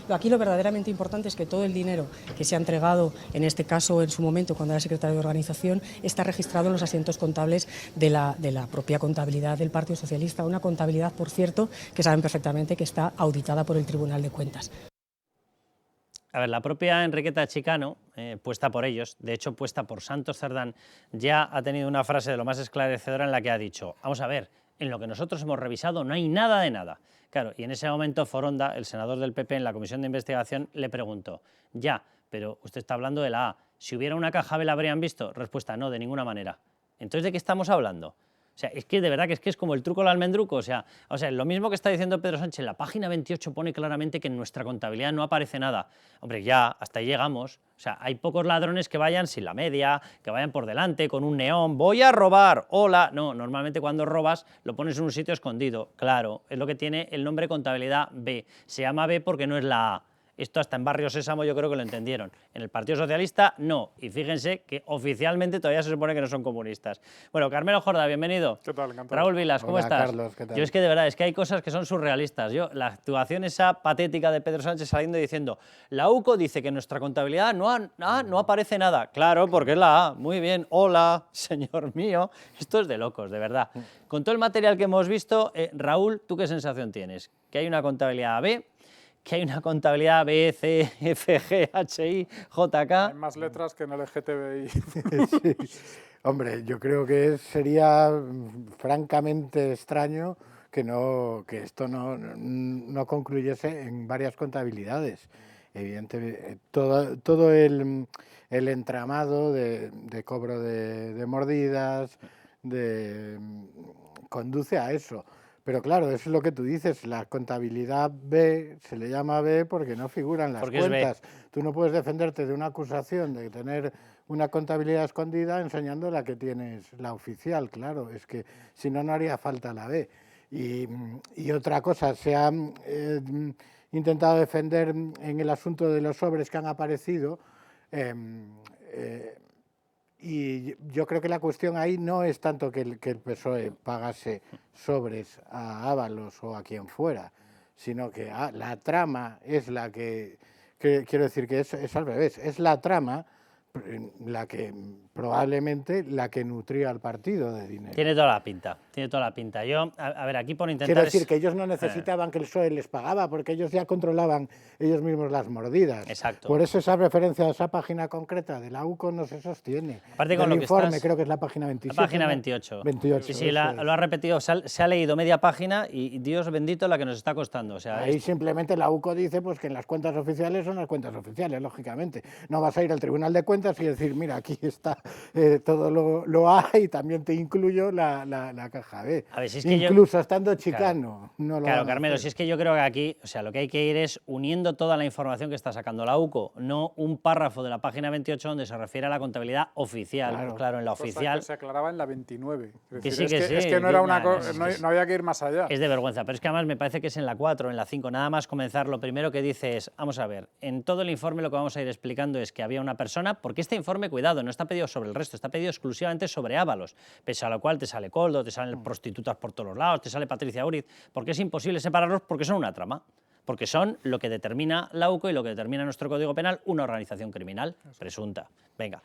Aquí lo verdaderamente importante es que todo el dinero que se ha entregado, en este caso en su momento cuando era secretario de organización, está registrado en los asientos contables de la propia contabilidad del Partido Socialista, una contabilidad, por cierto, que saben perfectamente que está auditada por el Tribunal de Cuentas. A ver, la propia Enriqueta Chicano, puesta por ellos, de hecho puesta por Santos Cerdán, ya ha tenido una frase de lo más esclarecedora en la que ha dicho: vamos a ver, en lo que nosotros hemos revisado no hay nada de nada. Claro, y en ese momento Foronda, el senador del PP en la comisión de investigación, le preguntó: ya, pero usted está hablando de la A, si hubiera una caja B la habrían visto. Respuesta: no, de ninguna manera. Entonces, ¿de qué estamos hablando? O sea, es que de verdad que es como el truco del almendruco. O sea, lo mismo que está diciendo Pedro Sánchez, en la página 28 pone claramente que en nuestra contabilidad no aparece nada. Hombre, ya, hasta ahí llegamos. O sea, hay pocos ladrones que vayan sin la media, que vayan por delante con un neón, voy a robar, hola. No, normalmente cuando robas lo pones en un sitio escondido. Claro, es lo que tiene el nombre contabilidad B. Se llama B porque no es la A. Esto hasta en Barrio Sésamo yo creo que lo entendieron. En el Partido Socialista no. Y fíjense que oficialmente todavía se supone que no son comunistas. Bueno, Carmelo Jorda, bienvenido. ¿Qué tal? Encantado. Raúl Vilas, ¿cómo estás? Carlos, ¿qué tal? Yo es que de verdad, es que hay cosas que son surrealistas. La actuación esa patética de Pedro Sánchez saliendo y diciendo: la UCO dice que en nuestra contabilidad no aparece nada. Claro, porque es la A. Muy bien, hola, señor mío. Esto es de locos, de verdad. Con todo el material que hemos visto, Raúl, ¿tú qué sensación tienes? ¿Que hay una contabilidad B? ¿Que hay una contabilidad B, C, F, G, H, I, J, K? Hay más letras que en el LGTBI. Sí. Hombre, yo creo que sería francamente extraño que esto no concluyese en varias contabilidades. Evidentemente, todo el entramado de cobro de mordidas conduce a eso. Pero claro, eso es lo que tú dices, la contabilidad B se le llama B porque no figuran las cuentas. Tú no puedes defenderte de una acusación de tener una contabilidad escondida enseñando la que tienes, la oficial, claro, es que si no, no haría falta la B. Y otra cosa, se ha intentado defender en el asunto de los sobres que han aparecido, y yo creo que la cuestión ahí no es tanto que el PSOE pagase sobres a Ábalos o a quien fuera, sino que la trama es la que quiero decir que es al revés, es la trama la que probablemente la que nutría al partido de dinero. Tiene toda la pinta, tiene toda la pinta. Yo, a ver, aquí por intentar... Quiero decir que ellos no necesitaban que el PSOE les pagaba, porque ellos ya controlaban ellos mismos las mordidas. Exacto. Por eso esa referencia a esa página concreta de la UCO no se sostiene. Aparte con el lo que informe creo que es la página 27. La página 28. 28. Sí, lo ha repetido, se ha leído media página y Dios bendito la que nos está costando. O sea, ahí simplemente la UCO dice pues que en las cuentas oficiales son las cuentas oficiales, lógicamente. No vas a ir al Tribunal de Cuentas y decir, mira, aquí está todo lo A y también te incluyo la caja B. A ver, si es que incluso estando Chicano. Claro, claro, Carmelo, si es que yo creo que aquí, o sea, lo que hay que ir es uniendo toda la información que está sacando la UCO, no un párrafo de la página 28 donde se refiere a la contabilidad oficial. Claro, pues claro, en la oficial... Que se aclaraba en la 29. Es decir, es que no era una no había que ir más allá. Es de vergüenza, pero es que además me parece que es en la 4, en la 5, nada más comenzar, lo primero que dice es, vamos a ver, en todo el informe lo que vamos a ir explicando es que había una persona, porque este informe, cuidado, no está pedido sobre el resto, está pedido exclusivamente sobre Ábalos, pese a lo cual te sale Coldo, te salen prostitutas por todos los lados, te sale Patricia Uriz, porque es imposible separarlos porque son una trama. Porque son lo que determina la UCO y lo que determina nuestro Código Penal, una organización criminal presunta. Venga,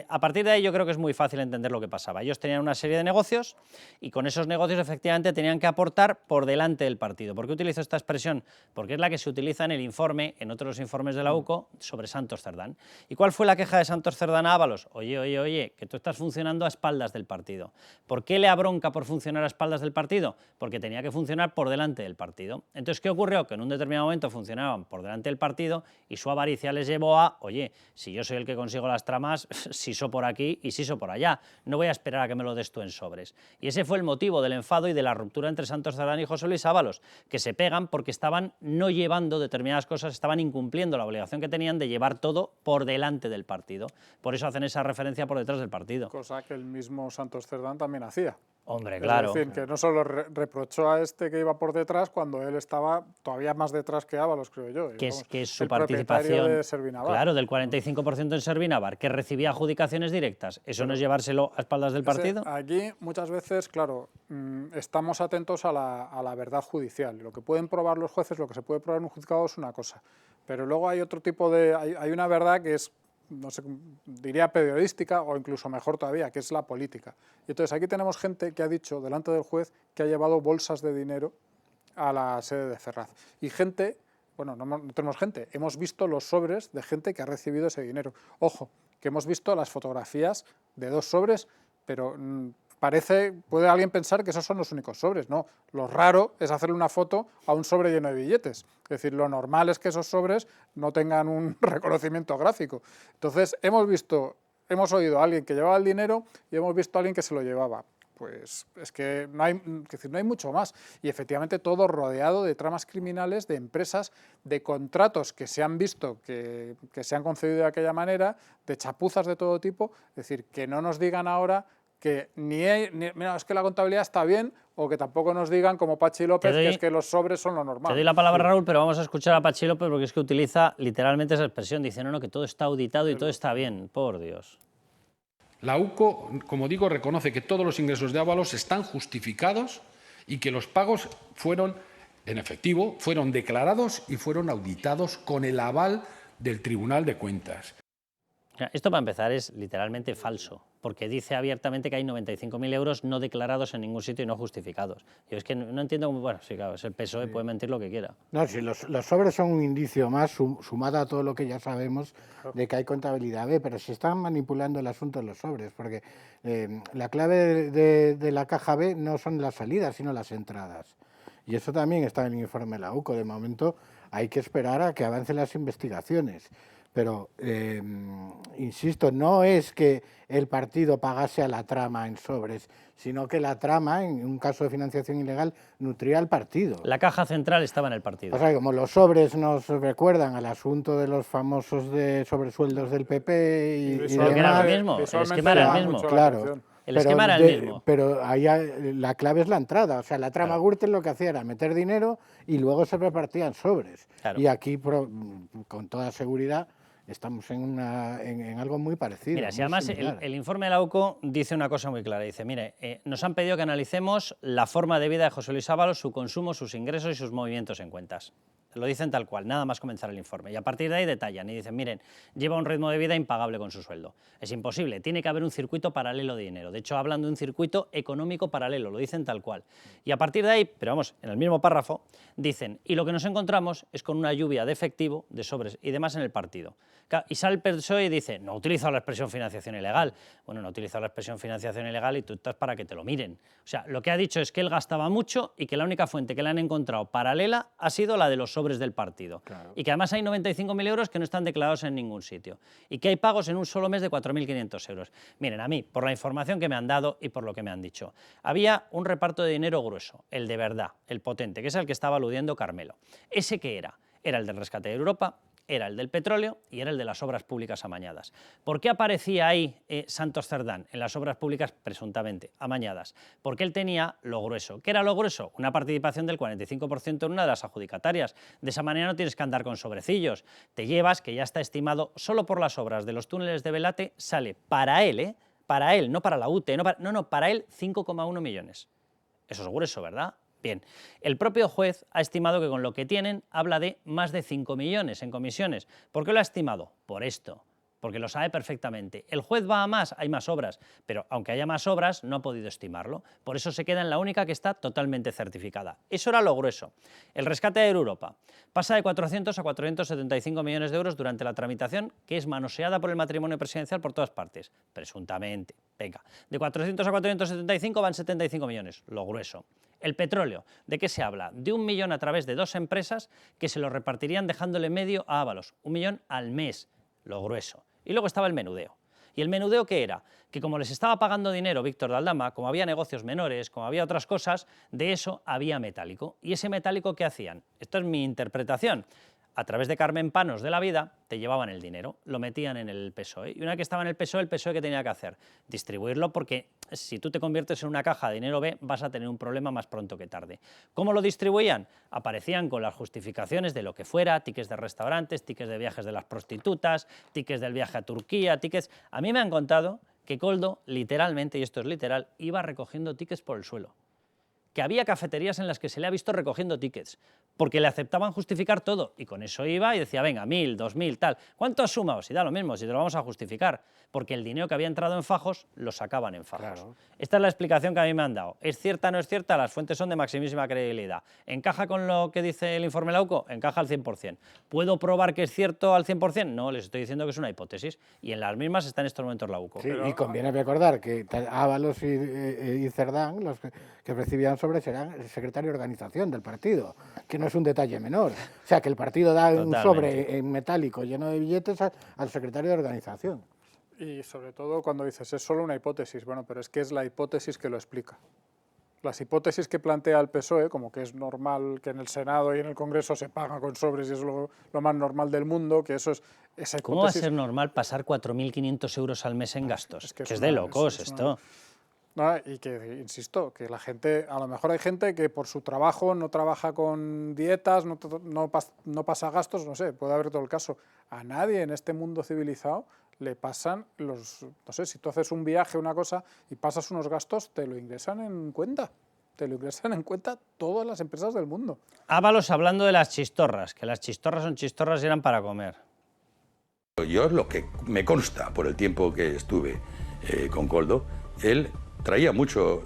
a partir de ahí yo creo que es muy fácil entender lo que pasaba. Ellos tenían una serie de negocios y con esos negocios efectivamente tenían que aportar por delante del partido. ¿Por qué utilizo esta expresión? Porque es la que se utiliza en el informe, en otros informes de la UCO, sobre Santos Cerdán. ¿Y cuál fue la queja de Santos Cerdán a Ábalos? Oye, que tú estás funcionando a espaldas del partido. ¿Por qué le abronca por funcionar a espaldas del partido? Porque tenía que funcionar por delante del partido. Entonces, ¿qué ocurrió? Que en un determinado momento funcionaban por delante del partido y su avaricia les llevó a, oye, si yo soy el que consigo las tramas, siso por aquí y siso por allá, no voy a esperar a que me lo des tú en sobres. Y ese fue el motivo del enfado y de la ruptura entre Santos Cerdán y José Luis Ábalos, que se pegan porque estaban no llevando determinadas cosas, estaban incumpliendo la obligación que tenían de llevar todo por delante del partido. Por eso hacen esa referencia por detrás del partido. Cosa que el mismo Santos Cerdán también hacía. Hombre, claro. Es decir, que no solo reprochó a este que iba por detrás cuando él estaba todavía más detrás que Ábalos, creo yo. Que es su el participación, de Servinavar. claro, del 45% en Servinavar, que recibía adjudicaciones directas. ¿Eso no es llevárselo a espaldas del partido? Aquí muchas veces, claro, estamos atentos a la verdad judicial. Lo que pueden probar los jueces, lo que se puede probar en un juzgado es una cosa. Pero luego hay otro tipo de... Hay una verdad que es, no sé, diría periodística o incluso mejor todavía, que es la política. Y entonces aquí tenemos gente que ha dicho delante del juez que ha llevado bolsas de dinero a la sede de Ferraz. Y gente, bueno, no tenemos gente, hemos visto los sobres de gente que ha recibido ese dinero. Ojo, que hemos visto las fotografías de 2 sobres, pero puede alguien pensar que esos son los únicos sobres. No, lo raro es hacerle una foto a un sobre lleno de billetes. Es decir, lo normal es que esos sobres no tengan un reconocimiento gráfico. Entonces, hemos oído a alguien que llevaba el dinero y hemos visto a alguien que se lo llevaba. Pues es que no hay mucho más. Y efectivamente todo rodeado de tramas criminales, de empresas, de contratos que se han visto, que se han concedido de aquella manera, de chapuzas de todo tipo. Es decir, que no nos digan ahora que mira, es que la contabilidad está bien, o que tampoco nos digan, como Pachi López, que es que los sobres son lo normal. Te doy la palabra, Raúl, pero vamos a escuchar a Pachi López porque es que utiliza literalmente esa expresión. Dice, no, que todo está auditado y todo está bien, por Dios. La UCO, como digo, reconoce que todos los ingresos de Ábalos están justificados y que los pagos fueron, en efectivo, fueron declarados y fueron auditados con el aval del Tribunal de Cuentas. Esto, para empezar, es literalmente falso, porque dice abiertamente que hay 95.000 euros no declarados en ningún sitio y no justificados. Yo es que no entiendo cómo... Bueno, sí, claro, es el PSOE, puede mentir lo que quiera. No, sí, los sobres son un indicio más, sumado a todo lo que ya sabemos de que hay contabilidad B, pero se están manipulando el asunto de los sobres, porque la clave de la caja B no son las salidas, sino las entradas. Y eso también está en el informe de la UCO. De momento hay que esperar a que avancen las investigaciones. Pero, insisto, no es que el partido pagase a la trama en sobres, sino que la trama, en un caso de financiación ilegal, nutría al partido. La caja central estaba en el partido. O sea, como los sobres nos recuerdan al asunto de los famosos sobresueldos del PP y demás. Que era lo mismo, el esquema era el mismo. Claro. El esquema era el mismo. Pero ahí la clave es la entrada. O sea, la trama Gürtel lo que hacía era meter dinero y luego se repartían sobres. Claro. Y aquí, con toda seguridad, estamos en algo muy parecido. Mira, si además el informe de la UCO dice una cosa muy clara. Dice, mire, nos han pedido que analicemos la forma de vida de José Luis Ábalos, su consumo, sus ingresos y sus movimientos en cuentas. Lo dicen tal cual, nada más comenzar el informe. Y a partir de ahí detallan y dicen, miren, lleva un ritmo de vida impagable con su sueldo. Es imposible, tiene que haber un circuito paralelo de dinero. De hecho, hablan de un circuito económico paralelo, lo dicen tal cual. Y a partir de ahí, pero vamos, en el mismo párrafo, dicen, y lo que nos encontramos es con una lluvia de efectivo, de sobres y demás en el partido. Y sale el PSOE y dice, no ha utilizado la expresión financiación ilegal. Bueno, no ha utilizado la expresión financiación ilegal y tú estás para que te lo miren. O sea, lo que ha dicho es que él gastaba mucho y que la única fuente que le han encontrado paralela ha sido la de los sobres del partido. Claro. Y que además hay 95.000 euros que no están declarados en ningún sitio. Y que hay pagos en un solo mes de 4.500 euros. Miren, a mí, por la información que me han dado y por lo que me han dicho, había un reparto de dinero grueso, el de verdad, el potente, que es el que estaba aludiendo Carmelo. ¿Ese qué era? Era el del rescate de Europa, era el del petróleo y era el de las obras públicas amañadas. ¿Por qué aparecía ahí Santos Cerdán en las obras públicas presuntamente amañadas? Porque él tenía lo grueso. ¿Qué era lo grueso? Una participación del 45% en una de las adjudicatarias. De esa manera no tienes que andar con sobrecillos. Te llevas, que ya está estimado, solo por las obras de los túneles de Belate, sale para él, para él, no para la UTE, para él 5,1 millones. Eso es grueso, ¿verdad? Bien, el propio juez ha estimado que con lo que tienen habla de más de 5 millones en comisiones. ¿Por qué lo ha estimado? Por esto, porque lo sabe perfectamente. El juez va a más, hay más obras, pero aunque haya más obras no ha podido estimarlo. Por eso se queda en la única que está totalmente certificada. Eso era lo grueso. El rescate de Europa pasa de 400 a 475 millones de euros durante la tramitación, que es manoseada por el matrimonio presidencial por todas partes, presuntamente. Venga, de 400 a 475 van 75 millones, lo grueso. El petróleo, ¿de qué se habla? De 1 millón a través de 2 empresas que se lo repartirían dejándole medio a Ábalos, 1 millón al mes, lo grueso. Y luego estaba el menudeo. ¿Y el menudeo qué era? Que como les estaba pagando dinero Víctor de Aldama, como había negocios menores, como había otras cosas, de eso había metálico. ¿Y ese metálico qué hacían? Esto es mi interpretación. a través de Carmen Panos de la vida, te llevaban el dinero, lo metían en el PSOE. Y una vez que estaba en el PSOE ¿qué tenía que hacer? Distribuirlo, porque si tú te conviertes en una caja de dinero B, vas a tener un problema más pronto que tarde. ¿Cómo lo distribuían? Aparecían con las justificaciones de lo que fuera, tickets de restaurantes, tickets de viajes de las prostitutas, tickets del viaje a Turquía, tickets... A mí me han contado que Koldo, literalmente, y esto es literal, iba recogiendo tickets por el suelo. Que había cafeterías en las que se le ha visto recogiendo tickets, porque le aceptaban justificar todo, y con eso iba y decía, venga, 1.000, 2.000, tal. ¿Cuánto has sumado? Si da lo mismo, si te lo vamos a justificar, porque el dinero que había entrado en fajos, lo sacaban en fajos. Claro. Esta es la explicación que a mí me han dado. ¿Es cierta, no es cierta? Las fuentes son de maximísima credibilidad. ¿Encaja con lo que dice el informe Lauco? Encaja al 100%. ¿Puedo probar que es cierto al 100%? No, les estoy diciendo que es una hipótesis, y en las mismas está en estos momentos Lauco. Sí, y conviene recordar que Ábalos y Cerdán, los que recibían sobres, eran el secretario de organización del partido, que no es un detalle menor. O sea, que el partido da un sobre en metálico lleno de billetes al secretario de organización. Y sobre todo cuando dices, es solo una hipótesis, bueno, pero es que es la hipótesis que lo explica. Las hipótesis que plantea el PSOE, como que es normal que en el Senado y en el Congreso se paga con sobres y es lo más normal del mundo, que eso es esa hipótesis. ¿Cómo va a ser normal pasar 4.500 euros al mes en gastos? Que es de locos esto. No, y que, insisto, que la gente, a lo mejor hay gente que por su trabajo no trabaja con dietas, no pasa gastos, no sé, puede haber todo el caso. A nadie en este mundo civilizado le pasan los, no sé, si tú haces un viaje, una cosa, y pasas unos gastos, te lo ingresan en cuenta. Te lo ingresan en cuenta todas las empresas del mundo. Ábalos hablando de las chistorras, que las chistorras son chistorras y eran para comer. Yo, lo que me consta por el tiempo que estuve con Koldo, él traía mucho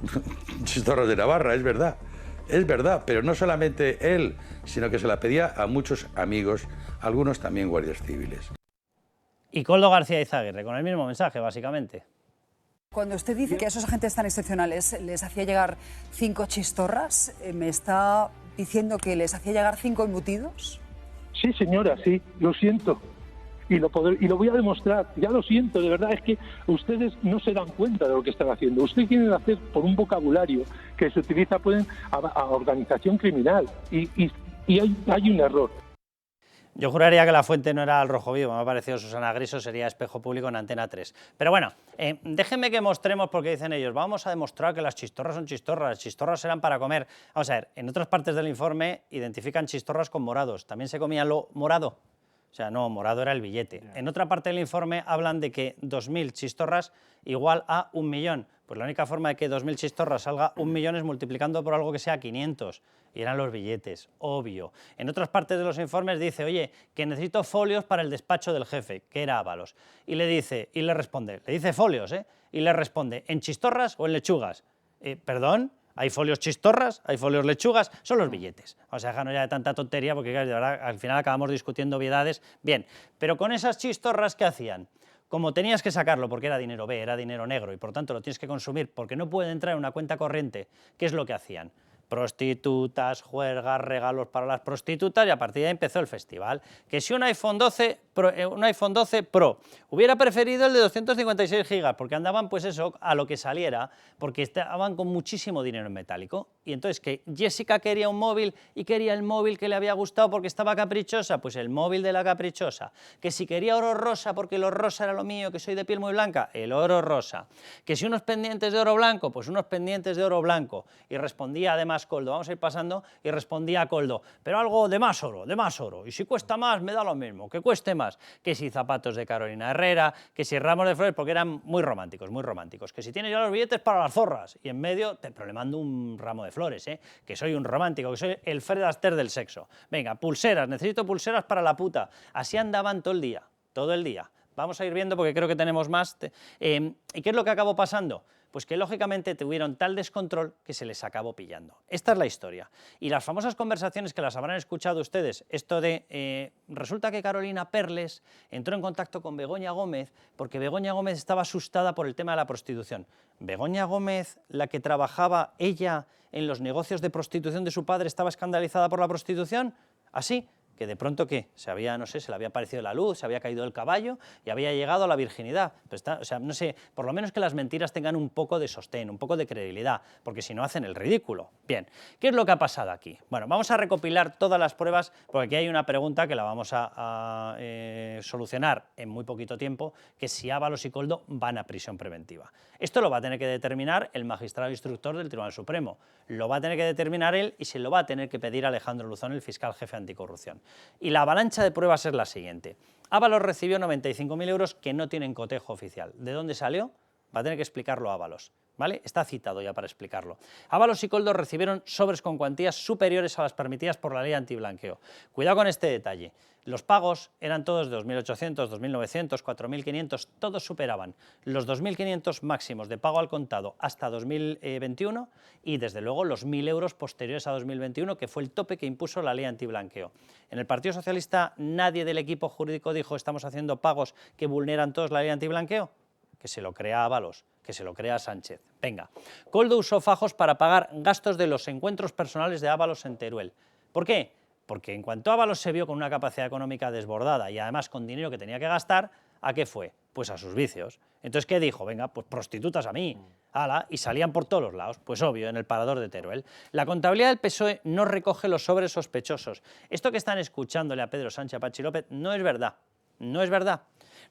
chistorras de Navarra, es verdad, pero no solamente él, sino que se la pedía a muchos amigos, algunos también guardias civiles. Y Koldo García Izaguirre, con el mismo mensaje, básicamente. Cuando usted dice que a esos agentes tan excepcionales les hacía llegar 5 chistorras, ¿me está diciendo que les hacía llegar 5 embutidos? Sí, señora, sí, lo siento. Y lo voy a demostrar, ya lo siento, de verdad, es que ustedes no se dan cuenta de lo que están haciendo. Ustedes quieren hacer por un vocabulario que se utiliza a organización criminal y hay un error. Yo juraría que la fuente no era Al Rojo Vivo, me ha parecido Susana Griso, sería Espejo Público en Antena 3. Pero bueno, déjenme que mostremos, porque dicen ellos, vamos a demostrar que las chistorras son chistorras, las chistorras eran para comer. Vamos a ver, en otras partes del informe identifican chistorras con morados, ¿también se comía lo morado? O sea, no, morado era el billete. En otra parte del informe hablan de que 2.000 chistorras igual a 1 millón. Pues la única forma de que 2.000 chistorras salga 1 millón es multiplicando por algo que sea 500. Y eran los billetes, obvio. En otras partes de los informes dice, oye, que necesito folios para el despacho del jefe, que era Ábalos. Y le responde, le dice folios, y le responde, ¿en chistorras o en lechugas? ¿Perdón? ¿Hay folios chistorras? ¿Hay folios lechugas? Son los billetes. O sea, dejarnos ya de tanta tontería, porque de verdad, al final acabamos discutiendo obviedades. Bien, pero con esas chistorras, ¿qué hacían? Como tenías que sacarlo porque era dinero B, era dinero negro, y por tanto lo tienes que consumir porque no puede entrar en una cuenta corriente, ¿qué es lo que hacían? Prostitutas, juergas, regalos para las prostitutas, y a partir de ahí empezó el festival. Que si un iPhone 12 Pro hubiera preferido el de 256 gigas, porque andaban pues eso, a lo que saliera, porque estaban con muchísimo dinero en metálico. Y entonces que Jessica quería un móvil y quería el móvil que le había gustado porque estaba caprichosa, pues el móvil de la caprichosa. Que si quería oro rosa porque el oro rosa era lo mío, que soy de piel muy blanca, el oro rosa. Que si unos pendientes de oro blanco, pues unos pendientes de oro blanco. Y respondía además Koldo, vamos a ir pasando, y respondía a Koldo, pero algo de más oro, y si cuesta más me da lo mismo, que cueste más, que si zapatos de Carolina Herrera, que si ramos de flores, porque eran muy románticos, que si tienes ya los billetes para las zorras, y en medio pero le mando un ramo de flores, que soy un romántico, que soy el Fred Astaire del sexo. Venga, pulseras, necesito pulseras para la puta. Así andaban todo el día. Vamos a ir viendo porque creo que tenemos más. ¿Y qué es lo que acabó pasando? Pues que lógicamente tuvieron tal descontrol que se les acabó pillando. Esta es la historia. Y las famosas conversaciones que las habrán escuchado ustedes, esto de, resulta que Carolina Perles entró en contacto con Begoña Gómez porque Begoña Gómez estaba asustada por el tema de la prostitución. Begoña Gómez, la que trabajaba ella en los negocios de prostitución de su padre, ¿estaba escandalizada por la prostitución? ¿Así? que de pronto, ¿qué? Se había, no sé, se le había aparecido la luz, se había caído el caballo y había llegado a la virginidad. Pues o sea, no sé, por lo menos que las mentiras tengan un poco de sostén, un poco de credibilidad, porque si no hacen el ridículo. Bien, ¿qué es lo que ha pasado aquí? Bueno, vamos a recopilar todas las pruebas, porque aquí hay una pregunta que la vamos a solucionar en muy poquito tiempo, que es si Ábalos y Koldo van a prisión preventiva. Esto lo va a tener que determinar el magistrado instructor del Tribunal Supremo, lo va a tener que determinar él y se lo va a tener que pedir Alejandro Luzón, el fiscal jefe anticorrupción. Y la avalancha de pruebas es la siguiente. Ábalos recibió 95.000 euros que no tienen cotejo oficial. ¿De dónde salió? Va a tener que explicarlo Ábalos, ¿vale? Está citado ya para explicarlo. Ábalos y Koldo recibieron sobres con cuantías superiores a las permitidas por la ley antiblanqueo. Cuidado con este detalle. Los pagos eran todos de 2.800, 2.900, 4.500, todos superaban los 2.500 máximos de pago al contado hasta 2021 y desde luego los 1.000 euros posteriores a 2021, que fue el tope que impuso la ley antiblanqueo. En el Partido Socialista nadie del equipo jurídico dijo estamos haciendo pagos que vulneran todos la ley antiblanqueo. Que se lo crea Ábalos, que se lo crea Sánchez. Venga, Koldo usó fajos para pagar gastos de los encuentros personales de Ábalos en Teruel. ¿Por qué? Porque en cuanto Ábalos se vio con una capacidad económica desbordada y además con dinero que tenía que gastar, ¿a qué fue? Pues a sus vicios. Entonces, ¿qué dijo? Venga, pues prostitutas a mí, ala, y salían por todos los lados. Pues obvio, en el parador de Teruel. La contabilidad del PSOE no recoge los sobres sospechosos. Esto que están escuchándole a Pedro Sánchez, a Patxi López, no es verdad. No es verdad.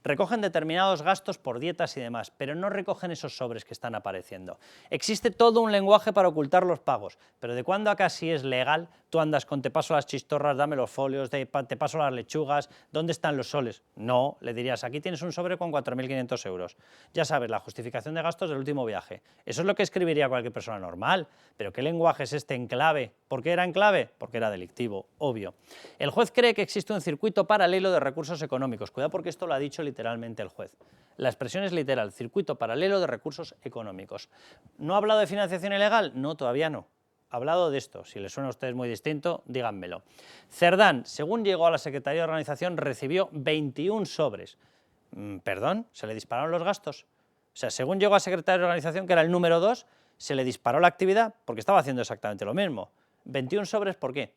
Recogen determinados gastos por dietas y demás, pero no recogen esos sobres que están apareciendo. Existe todo un lenguaje para ocultar los pagos, pero ¿de cuándo acá si es legal? Tú andas con te paso las chistorras, dame los folios, te paso las lechugas, ¿dónde están los soles? No, le dirías, aquí tienes un sobre con 4.500 euros. Ya sabes, la justificación de gastos del último viaje. Eso es lo que escribiría cualquier persona normal, pero ¿qué lenguaje es este en clave? ¿Por qué era en clave? Porque era delictivo, obvio. El juez cree que existe un circuito paralelo de recursos económicos. Cuidado porque esto lo ha dicho literalmente el juez. La expresión es literal, circuito paralelo de recursos económicos. ¿No ha hablado de financiación ilegal? No, todavía no. Ha hablado de esto. Si les suena a ustedes muy distinto, díganmelo. Cerdán, según llegó a la Secretaría de Organización, recibió 21 sobres. ¿Perdón? ¿Se le dispararon los gastos? O sea, según llegó a Secretaría de Organización, que era el número 2, se le disparó la actividad porque estaba haciendo exactamente lo mismo. 21 sobres, ¿por qué?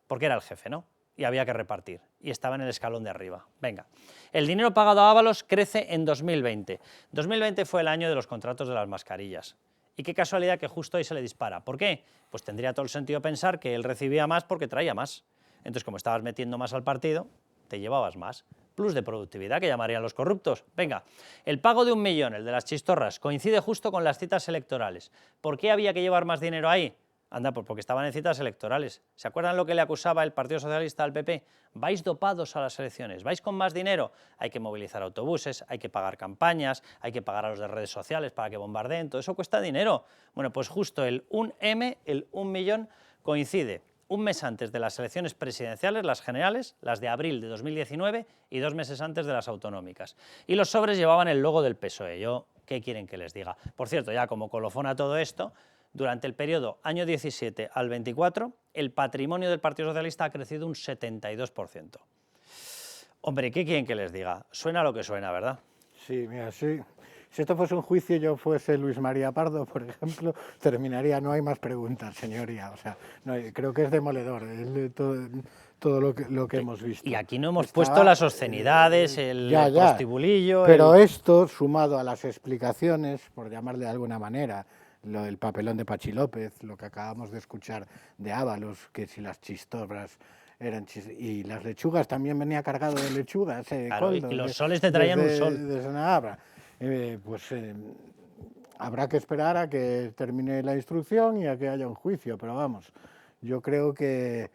Porque era el jefe, ¿no? Y había que repartir, y estaba en el escalón de arriba. Venga, el dinero pagado a Ábalos crece en 2020. 2020 fue el año de los contratos de las mascarillas. Y qué casualidad que justo ahí se le dispara. ¿Por qué? Pues tendría todo el sentido pensar que él recibía más porque traía más. Entonces, como estabas metiendo más al partido, te llevabas más. Plus de productividad que llamarían los corruptos. Venga, el pago de 1 millón, el de las chistorras, coincide justo con las citas electorales. ¿Por qué había que llevar más dinero ahí? Anda, pues porque estaban en citas electorales. ¿Se acuerdan lo que le acusaba el Partido Socialista al PP? Vais dopados a las elecciones, vais con más dinero. Hay que movilizar autobuses, hay que pagar campañas, hay que pagar a los de redes sociales para que bombardeen, todo eso cuesta dinero. Bueno, pues justo el 1M, el 1 millón, coincide un mes antes de las elecciones presidenciales, las generales, las de abril de 2019 y 2 meses antes de las autonómicas. Y los sobres llevaban el logo del PSOE. Yo, ¿qué quieren que les diga? Por cierto, ya como colofón a todo esto, durante el periodo año 17 al 24, el patrimonio del Partido Socialista ha crecido un 72%. Hombre, ¿qué quieren que les diga? Suena lo que suena, ¿verdad? Sí, mira, sí. Si esto fuese un juicio, yo fuese Luis María Pardo, por ejemplo, terminaría, no hay más preguntas, señoría. O sea, no, creo que es demoledor todo lo que hemos visto. Y aquí no hemos puesto las obscenidades, el prostibulillo... Pero esto, sumado a las explicaciones, por llamarle de alguna manera, el papelón de Patxi López, lo que acabamos de escuchar de Ábalos, que si las chistorras eran y las lechugas también venía cargado de lechugas. Claro, Koldo, y los soles te traían un sol. Desde Navarra. Habrá que esperar a que termine la instrucción y a que haya un juicio, pero vamos, yo creo que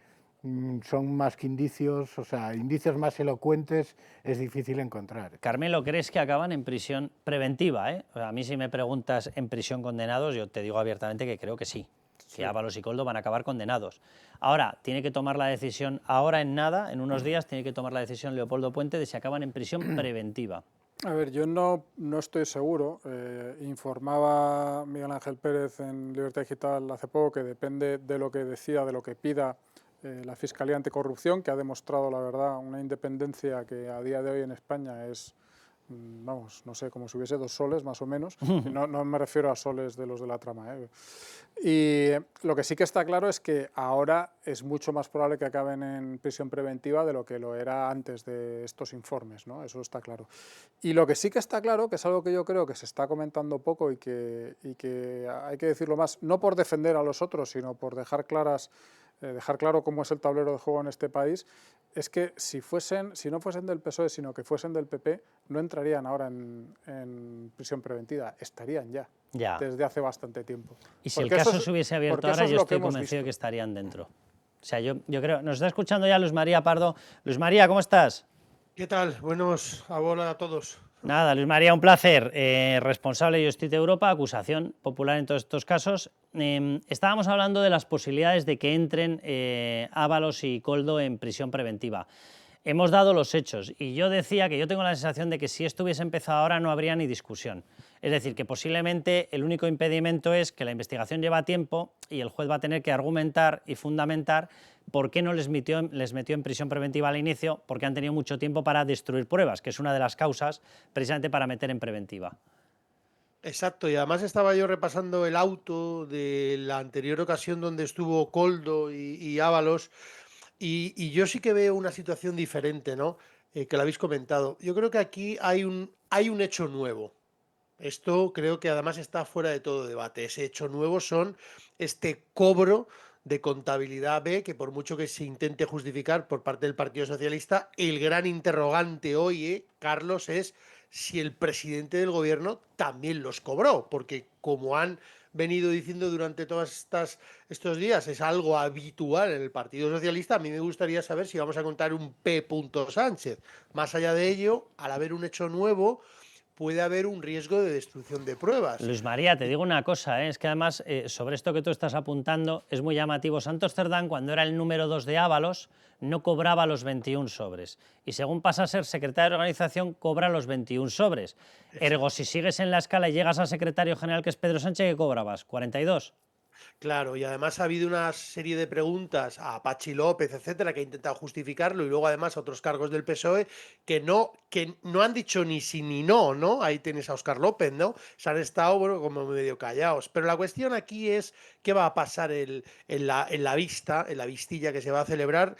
son más que indicios, o sea, indicios más elocuentes es difícil encontrar. Carmelo, ¿crees que acaban en prisión preventiva? O sea, a mí si me preguntas en prisión condenados, yo te digo abiertamente que creo que sí, que Ábalos y Koldo van a acabar condenados. Ahora, tiene que tomar la decisión, ahora en nada, en unos días, tiene que tomar la decisión Leopoldo Puente de si acaban en prisión preventiva. A ver, yo no estoy seguro. Informaba Miguel Ángel Pérez en Libertad Digital hace poco que depende de lo que decida, de lo que pida la Fiscalía Anticorrupción, que ha demostrado, la verdad, una independencia que a día de hoy en España es vamos, no sé, como si hubiese 2 soles más o menos, no me refiero a soles de los de la trama, ¿eh? Y lo que sí que está claro es que ahora es mucho más probable que acaben en prisión preventiva de lo que lo era antes de estos informes, ¿no? Eso está claro. Y lo que sí que está claro, que es algo que yo creo que se está comentando poco y que hay que decirlo más, no por defender a los otros, sino por dejar claro cómo es el tablero de juego en este país, es que si no fuesen del PSOE, sino que fuesen del PP, no entrarían ahora en prisión preventiva, estarían ya desde hace bastante tiempo. Y si el caso se hubiese abierto ahora, yo estoy convencido de que estarían dentro. O sea, yo creo, nos está escuchando ya Luis María Pardo. Luis María, ¿cómo estás? ¿Qué tal? Buenos hola a todos. Nada, Luis María, un placer. Responsable de Justicia Europa, acusación popular en todos estos casos. Estábamos hablando de las posibilidades de que entren Ábalos y Koldo en prisión preventiva. Hemos dado los hechos y yo decía que yo tengo la sensación de que si esto hubiese empezado ahora no habría ni discusión. Es decir, que posiblemente el único impedimento es que la investigación lleva tiempo y el juez va a tener que argumentar y fundamentar por qué no les metió en prisión preventiva al inicio, porque han tenido mucho tiempo para destruir pruebas, que es una de las causas precisamente para meter en preventiva. Exacto, y además estaba yo repasando el auto de la anterior ocasión donde estuvo Koldo y Ábalos, y yo sí que veo una situación diferente, ¿no? Que lo habéis comentado. Yo creo que aquí hay un hecho nuevo. Esto creo que además está fuera de todo debate. Ese hecho nuevo son este cobro de contabilidad B, que por mucho que se intente justificar por parte del Partido Socialista, el gran interrogante hoy, Carlos, es si el presidente del gobierno también los cobró, porque como han venido diciendo durante todos estos días, es algo habitual en el Partido Socialista. A mí me gustaría saber si vamos a contar un P. Sánchez. Más allá de ello, al haber un hecho nuevo, puede haber un riesgo de destrucción de pruebas. Luis María, te digo una cosa, es que además sobre esto que tú estás apuntando es muy llamativo. Santos Cerdán, cuando era el número 2 de Ábalos, no cobraba los 21 sobres. Y según pasa a ser secretario de organización, cobra los 21 sobres. Ergo, si sigues en la escala y llegas al secretario general, que es Pedro Sánchez, ¿qué cobrabas? 42. Claro, y además ha habido una serie de preguntas a Pachi López, etcétera, que ha intentado justificarlo, y luego además a otros cargos del PSOE que no han dicho ni sí ni no, ¿no? Ahí tienes a Óscar López, ¿no? Se han estado, bueno, como medio callados. Pero la cuestión aquí es qué va a pasar en la vistilla que se va a celebrar.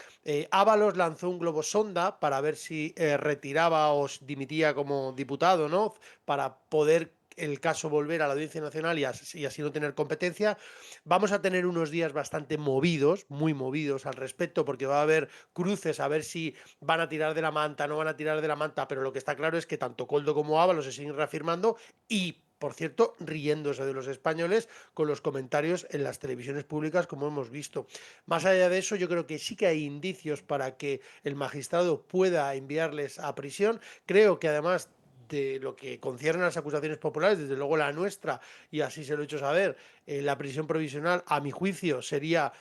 Ábalos lanzó un globo sonda para ver si retiraba o dimitía como diputado, ¿no? Para poder el caso volver a la Audiencia Nacional y así no tener competencia. Vamos a tener unos días bastante movidos, muy movidos al respecto, porque va a haber cruces a ver si van a tirar de la manta, no van a tirar de la manta, pero lo que está claro es que tanto Koldo como Ábalos se siguen reafirmando y, por cierto, riéndose de los españoles con los comentarios en las televisiones públicas, como hemos visto. Más allá de eso, yo creo que sí que hay indicios para que el magistrado pueda enviarles a prisión. Creo que además de lo que concierne a las acusaciones populares, desde luego la nuestra, y así se lo he hecho saber, la prisión provisional, a mi juicio, sería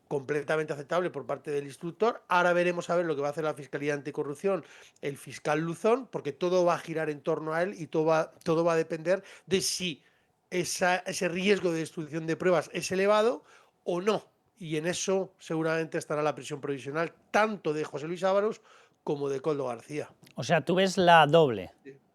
completamente aceptable por parte del instructor. Ahora veremos a ver lo que va a hacer la Fiscalía Anticorrupción, el fiscal Luzón, porque todo va a girar en torno a él y todo va a depender de si ese riesgo de destrucción de pruebas es elevado o no. Y en eso seguramente estará la prisión provisional, tanto de José Luis Ábalos como de Koldo García. O sea, tú ves la doble,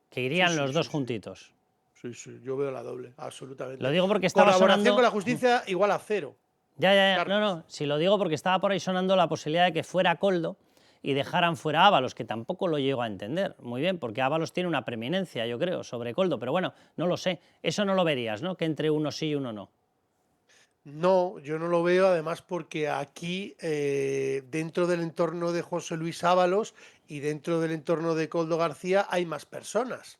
que irían los dos juntitos. Sí, yo veo la doble, absolutamente. Lo digo porque estaba colaboración sonando... con la justicia igual a 0. Ya, no, si lo digo porque estaba por ahí sonando la posibilidad de que fuera Koldo y dejaran fuera a Ábalos, que tampoco lo llego a entender muy bien, porque Ábalos tiene una preeminencia, yo creo, sobre Koldo, pero bueno, no lo sé. Eso no lo verías, ¿no? Que entre uno sí y uno no. No, yo no lo veo, además porque aquí, dentro del entorno de José Luis Ábalos y dentro del entorno de Koldo García, hay más personas.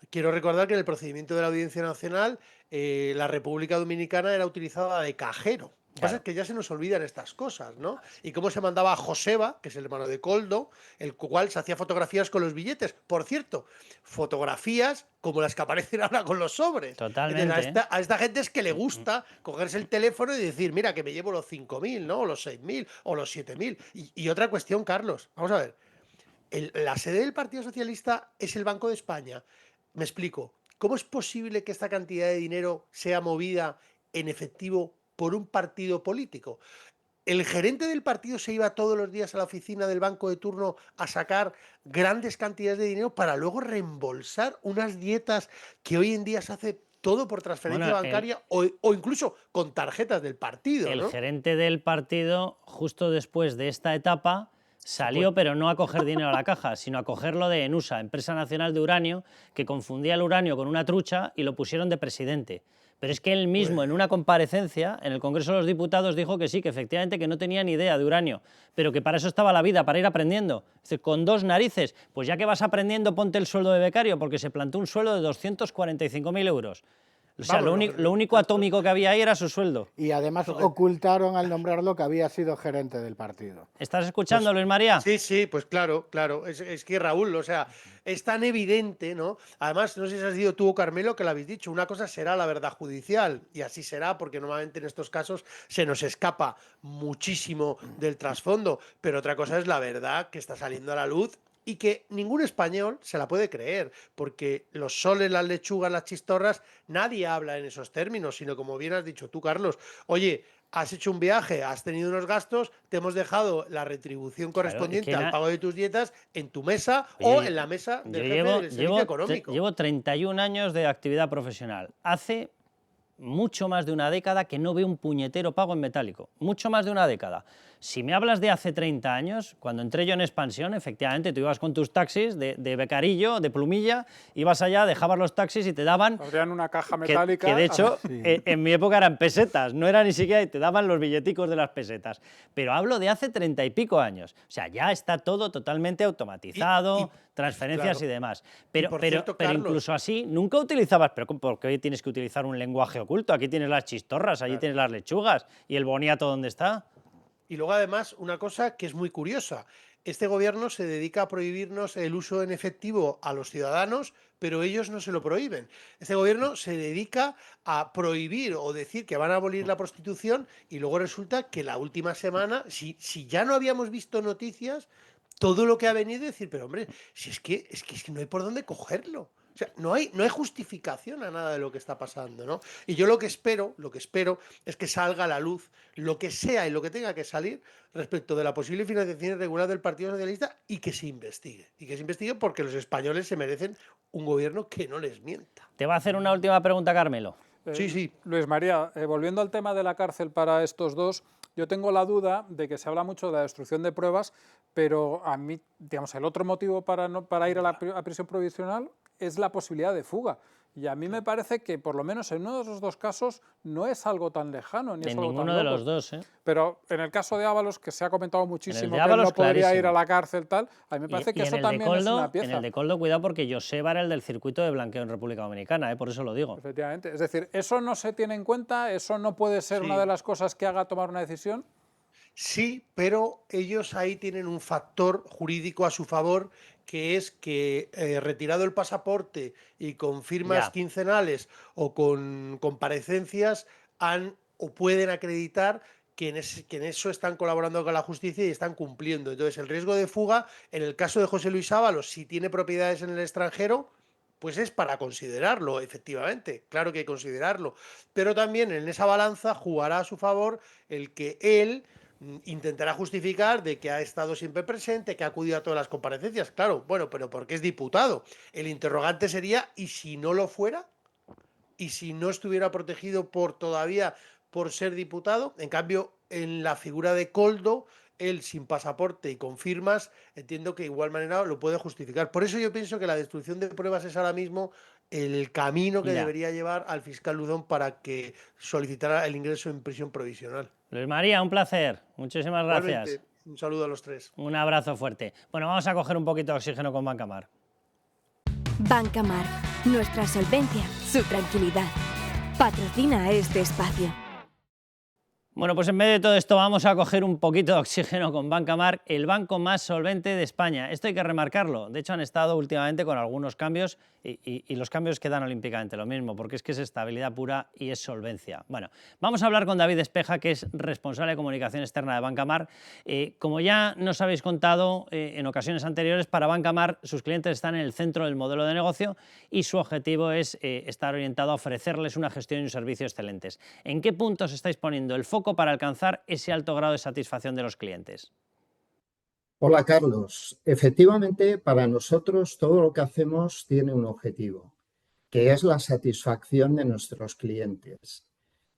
Quiero recordar que en el procedimiento de la Audiencia Nacional, la República Dominicana era utilizada de cajero. Lo que pasa es que ya se nos olvidan estas cosas, ¿no? Y cómo se mandaba a Joseba, que es el hermano de Koldo, el cual se hacía fotografías con los billetes. Por cierto, fotografías como las que aparecen ahora con los sobres. Totalmente. A esta gente es que le gusta cogerse el teléfono y decir, mira, que me llevo los 5.000, ¿no? O los 6.000, o los 7.000. Y otra cuestión, Carlos, vamos a ver. La sede del Partido Socialista es el Banco de España. Me explico. ¿Cómo es posible que esta cantidad de dinero sea movida en efectivo por un partido político? el gerente del partido se iba todos los días a la oficina del banco de turno a sacar grandes cantidades de dinero para luego reembolsar unas dietas que hoy en día se hace todo por transferencia bancaria o incluso con tarjetas del partido, El ¿no? gerente del partido, justo después de esta etapa, salió, pero no a coger dinero a la caja, sino a cogerlo de ENUSA, Empresa Nacional de Uranio, que confundía el uranio con una trucha y lo pusieron de presidente. Pero es que él mismo, en una comparecencia en el Congreso de los Diputados, dijo que sí, que efectivamente que no tenía ni idea de uranio, pero que para eso estaba la vida, para ir aprendiendo. Es decir, con 2 narices, pues ya que vas aprendiendo, ponte el sueldo de becario, porque se plantó un sueldo de 245.000 euros. O sea, Vamos, lo único atómico que había ahí era su sueldo. Y además ocultaron al nombrarlo que había sido gerente del partido. ¿Estás escuchando, Luis María? Sí, pues claro. Es que Raúl, o sea, es tan evidente, ¿no? Además, no sé si has sido tú o Carmelo que lo habéis dicho, una cosa será la verdad judicial, y así será, porque normalmente en estos casos se nos escapa muchísimo del trasfondo, pero otra cosa es la verdad que está saliendo a la luz y que ningún español se la puede creer, porque los soles, las lechugas, las chistorras, nadie habla en esos términos, sino como bien has dicho tú, Carlos, oye, has hecho un viaje, has tenido unos gastos, te hemos dejado la retribución correspondiente al pago de tus dietas en tu mesa o en la mesa del jefe del servicio económico. Llevo 31 años de actividad profesional. Hace mucho más de una década que no veo un puñetero pago en metálico. Mucho más de una década. Si me hablas de hace 30 años, cuando entré yo en expansión, efectivamente, tú ibas con tus taxis de becarillo, de plumilla, ibas allá, dejabas los taxis y te daban... Abrían una caja metálica. Que de hecho, en mi época eran pesetas, no era ni siquiera, y te daban los billeticos de las pesetas. Pero hablo de hace 30 y pico años. O sea, ya está todo totalmente automatizado, transferencias y demás. Pero Carlos, incluso así, nunca utilizabas, pero porque hoy tienes que utilizar un lenguaje oculto. Aquí tienes las chistorras, allí tienes las lechugas, y el boniato, ¿dónde está? Y luego, además, una cosa que es muy curiosa. Este gobierno se dedica a prohibirnos el uso en efectivo a los ciudadanos, pero ellos no se lo prohíben. Este gobierno se dedica a prohibir o decir que van a abolir la prostitución y luego resulta que la última semana, si ya no habíamos visto noticias, todo lo que ha venido es decir, pero hombre, si es que no hay por dónde cogerlo. O sea, no hay justificación a nada de lo que está pasando, ¿no? Y yo lo que espero es que salga a la luz lo que sea y lo que tenga que salir respecto de la posible financiación irregular del Partido Socialista y que se investigue. Y que se investigue porque los españoles se merecen un gobierno que no les mienta. Te va a hacer una última pregunta, Carmelo. Sí. Luis María, volviendo al tema de la cárcel para estos dos, yo tengo la duda de que se habla mucho de la destrucción de pruebas, pero a mí, digamos, el otro motivo para ir a la prisión provisional es la posibilidad de fuga. Y a mí me parece que, por lo menos en uno de esos dos casos, no es algo tan lejano. Ni es En algo ninguno tan de loco. los dos, ¿eh? Pero en el caso de Ábalos, que se ha comentado muchísimo que él Ábalos, no podría clarísimo. ir a la cárcel, tal, a mí me parece que eso también es una pieza. En el de Coldo, cuidado, porque Joseba era el del circuito de blanqueo en República Dominicana, por eso lo digo. Efectivamente. Es decir, eso no se tiene en cuenta, eso no puede ser una de las cosas que haga tomar una decisión. Sí, pero ellos ahí tienen un factor jurídico a su favor, que es que retirado el pasaporte y con firmas quincenales o con comparecencias o pueden acreditar que en eso están colaborando con la justicia y están cumpliendo. Entonces, el riesgo de fuga, en el caso de José Luis Ábalos, si tiene propiedades en el extranjero, pues es para considerarlo, efectivamente, claro que hay que considerarlo. Pero también en esa balanza jugará a su favor el que él intentará justificar de que ha estado siempre presente, que ha acudido a todas las comparecencias. Claro, bueno, pero porque es diputado. El interrogante sería, ¿y si no lo fuera? ¿Y si no estuviera protegido todavía por ser diputado? En cambio, en la figura de Coldo, él sin pasaporte y con firmas, entiendo que de igual manera lo puede justificar. Por eso yo pienso que la destrucción de pruebas es ahora mismo el camino que debería llevar al fiscal Luzón para que solicitara el ingreso en prisión provisional. Luis María, un placer. Muchísimas gracias. Igualmente, un saludo a los tres. Un abrazo fuerte. Bueno, vamos a coger un poquito de oxígeno con Bancamar. Bancamar, nuestra solvencia, su tranquilidad. Patrocina este espacio. Bueno, pues en vez de todo esto vamos a coger un poquito de oxígeno con Bancamar, el banco más solvente de España. Esto hay que remarcarlo. De hecho, han estado últimamente con algunos cambios y los cambios quedan olímpicamente lo mismo, porque es que es estabilidad pura y es solvencia. Bueno, vamos a hablar con David Espeja, que es responsable de comunicación externa de Bancamar. Como ya nos habéis contado en ocasiones anteriores, para Bancamar sus clientes están en el centro del modelo de negocio y su objetivo es estar orientado a ofrecerles una gestión y un servicio excelentes. ¿En qué puntos estáis poniendo el foco foco para alcanzar ese alto grado de satisfacción de los clientes? Hola, Carlos. Efectivamente, para nosotros todo lo que hacemos tiene un objetivo, que es la satisfacción de nuestros clientes.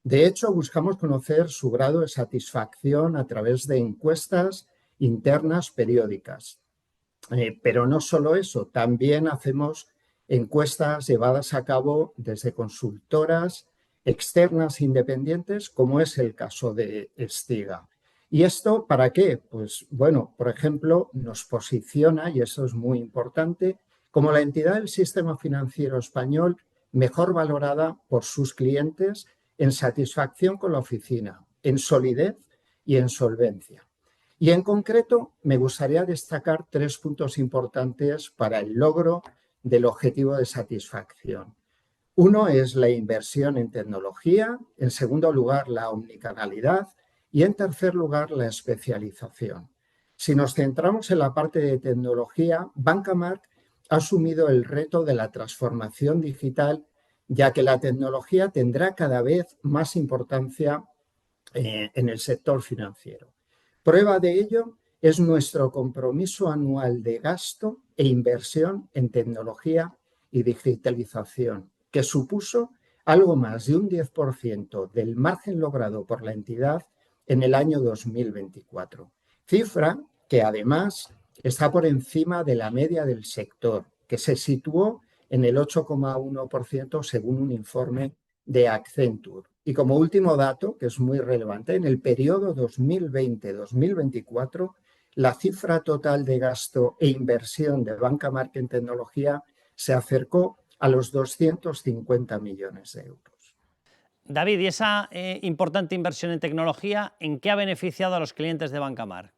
De hecho, buscamos conocer su grado de satisfacción a través de encuestas internas periódicas. Pero no solo eso, también hacemos encuestas llevadas a cabo desde consultoras externas independientes, como es el caso de Estiga. ¿Y esto para qué? Pues bueno, por ejemplo, nos posiciona, y eso es muy importante, como la entidad del sistema financiero español mejor valorada por sus clientes en satisfacción con la oficina, en solidez y en solvencia. Y en concreto, me gustaría destacar 3 puntos importantes para el logro del objetivo de satisfacción. Uno es la inversión en tecnología, en segundo lugar, la omnicanalidad y en tercer lugar, la especialización. Si nos centramos en la parte de tecnología, Bancamark ha asumido el reto de la transformación digital, ya que la tecnología tendrá cada vez más importancia en el sector financiero. Prueba de ello es nuestro compromiso anual de gasto e inversión en tecnología y digitalización, que supuso algo más de un 10% del margen logrado por la entidad en el año 2024. Cifra que además está por encima de la media del sector, que se situó en el 8,1% según un informe de Accenture. Y como último dato, que es muy relevante, en el periodo 2020-2024, la cifra total de gasto e inversión de Bancamark en tecnología se acercó a los 250 millones de euros. David, ¿y esa importante inversión en tecnología en qué ha beneficiado a los clientes de Bancamark?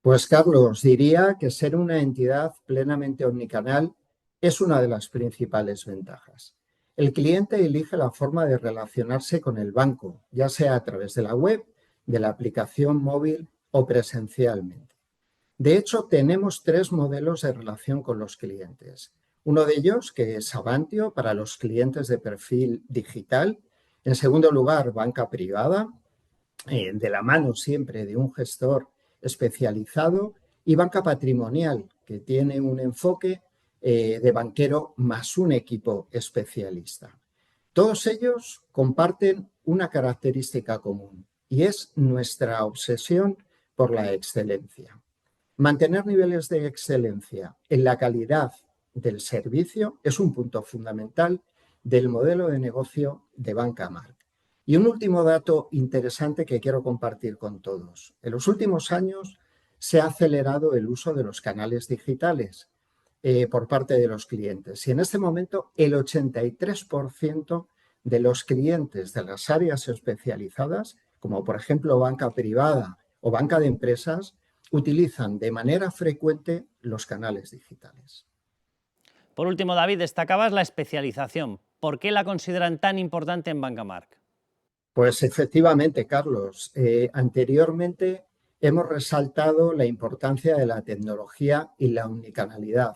Pues Carlos, diría que ser una entidad plenamente omnicanal es una de las principales ventajas. El cliente elige la forma de relacionarse con el banco, ya sea a través de la web, de la aplicación móvil o presencialmente. De hecho, tenemos 3 modelos de relación con los clientes. Uno de ellos, que es Avantio, para los clientes de perfil digital. En segundo lugar, banca privada, de la mano siempre de un gestor especializado. Y banca patrimonial, que tiene un enfoque de banquero más un equipo especialista. Todos ellos comparten una característica común y es nuestra obsesión por la excelencia. Mantener niveles de excelencia en la calidad del servicio es un punto fundamental del modelo de negocio de Bancamark. Y un último dato interesante que quiero compartir con todos. En los últimos años se ha acelerado el uso de los canales digitales por parte de los clientes. Y en este momento el 83% de los clientes de las áreas especializadas, como por ejemplo banca privada o banca de empresas, utilizan de manera frecuente los canales digitales. Por último, David, destacabas la especialización. ¿Por qué la consideran tan importante en Bancamark? Pues efectivamente, Carlos. Anteriormente hemos resaltado la importancia de la tecnología y la omnicanalidad.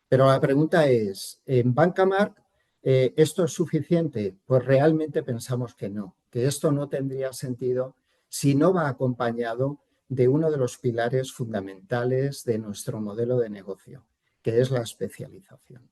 Pero la pregunta es, ¿en Bancamark esto es suficiente? Pues realmente pensamos que no, que esto no tendría sentido si no va acompañado de uno de los pilares fundamentales de nuestro modelo de negocio, que es la especialización.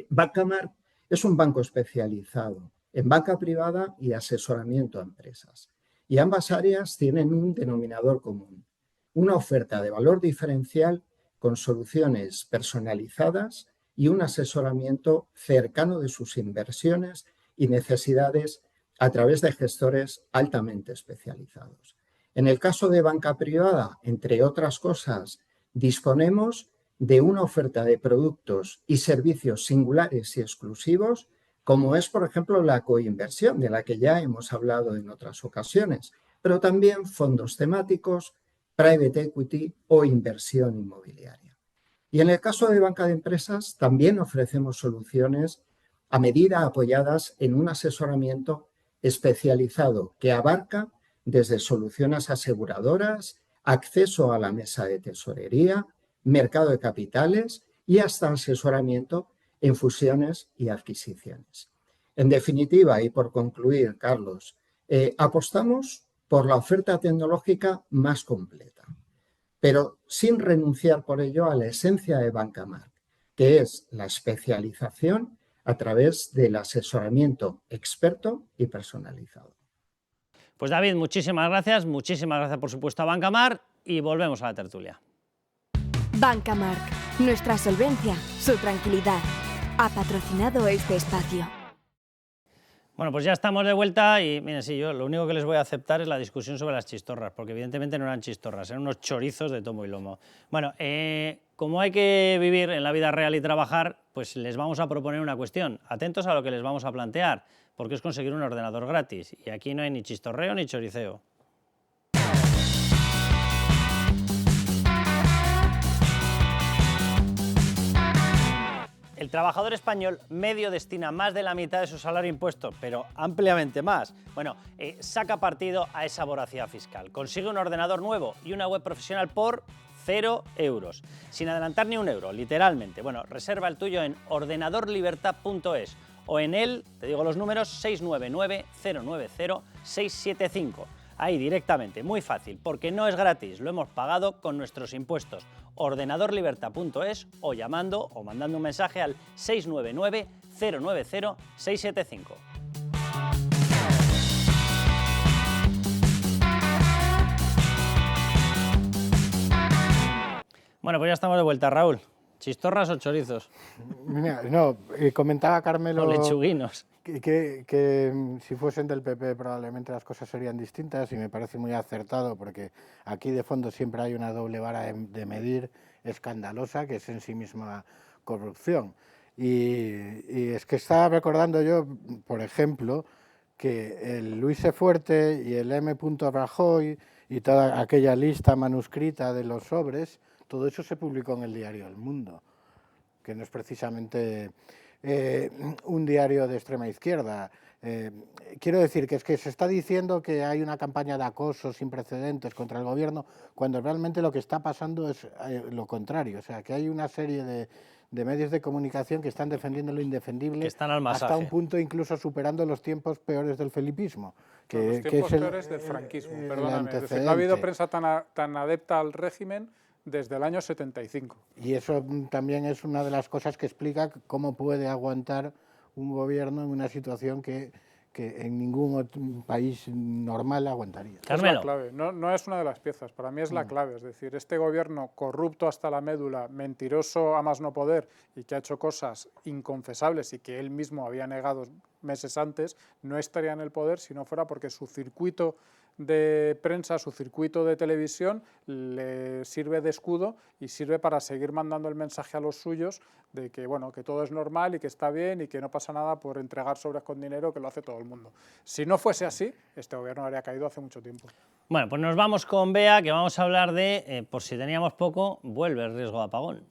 Bancamark es un banco especializado en banca privada y asesoramiento a empresas. Y ambas áreas tienen un denominador común, una oferta de valor diferencial con soluciones personalizadas y un asesoramiento cercano de sus inversiones y necesidades a través de gestores altamente especializados. En el caso de banca privada, entre otras cosas, disponemos de una oferta de productos y servicios singulares y exclusivos, como es, por ejemplo, la coinversión, de la que ya hemos hablado en otras ocasiones, pero también fondos temáticos, private equity o inversión inmobiliaria. Y en el caso de banca de empresas también ofrecemos soluciones a medida apoyadas en un asesoramiento especializado que abarca desde soluciones aseguradoras, acceso a la mesa de tesorería, mercado de capitales y hasta asesoramiento en fusiones y adquisiciones. En definitiva, y por concluir, Carlos, Apostamos por la oferta tecnológica más completa, pero sin renunciar por ello a la esencia de Banca March, que es la especialización a través del asesoramiento experto y personalizado. Pues David, muchísimas gracias por supuesto a Banca March y volvemos a la tertulia. Banca March, nuestra solvencia, su tranquilidad. Ha patrocinado este espacio. Bueno, pues ya estamos de vuelta y miren, sí, yo lo único que les voy a aceptar es la discusión sobre las chistorras, porque evidentemente no eran chistorras, eran unos chorizos de tomo y lomo. Bueno, como hay que vivir en la vida real y trabajar, pues les vamos a proponer una cuestión. Atentos a lo que les vamos a plantear, porque es conseguir un ordenador gratis. Y aquí no hay ni chistorreo ni choriceo. El trabajador español medio destina más de la mitad de su salario a impuestos, pero ampliamente más. Bueno, saca partido a esa voracidad fiscal. Consigue un ordenador nuevo y una web profesional por 0 euros, sin adelantar ni un euro, literalmente. Bueno, reserva el tuyo en ordenadorlibertad.es o en él, te digo los números, 699-090-675. Ahí directamente, muy fácil, porque no es gratis, lo hemos pagado con nuestros impuestos. Ordenadorlibertad.es o llamando o mandando un mensaje al 699-090-675. Bueno, pues ya estamos de vuelta, Raúl. ¿Chistorras o chorizos? No, comentaba Carmelo... O lechuguinos. Que si fuesen del PP probablemente las cosas serían distintas y me parece muy acertado porque aquí de fondo siempre hay una doble vara de medir escandalosa que es en sí misma corrupción. Y es que estaba recordando yo, por ejemplo, que el Luis E. Fuerte y el M. Rajoy y toda aquella lista manuscrita de los sobres, todo eso se publicó en el diario El Mundo, que no es precisamente... un diario de extrema izquierda. Quiero decir que es que se está diciendo que hay una campaña de acoso sin precedentes contra el gobierno, cuando realmente lo que está pasando es lo contrario. O sea, que hay una serie de medios de comunicación que están defendiendo lo indefendible, que están al masaje, hasta un punto incluso superando los tiempos peores del felipismo. Los tiempos peores del franquismo, perdóname. Es decir, no ha habido prensa tan adepta al régimen desde el año 75. Y eso también es una de las cosas que explica cómo puede aguantar un gobierno en una situación que en ningún otro país normal aguantaría. Carmelo. Es la clave, no es una de las piezas, para mí es la clave. Es decir, este gobierno corrupto hasta la médula, mentiroso a más no poder y que ha hecho cosas inconfesables y que él mismo había negado meses antes, no estaría en el poder si no fuera porque su circuito de prensa, su circuito de televisión le sirve de escudo y sirve para seguir mandando el mensaje a los suyos de que, bueno, que todo es normal y que está bien y que no pasa nada por entregar sobres con dinero, que lo hace todo el mundo. Si no fuese así, este gobierno habría caído hace mucho tiempo. Bueno, pues nos vamos con Bea, que vamos a hablar de, por si teníamos poco, vuelve el riesgo de apagón.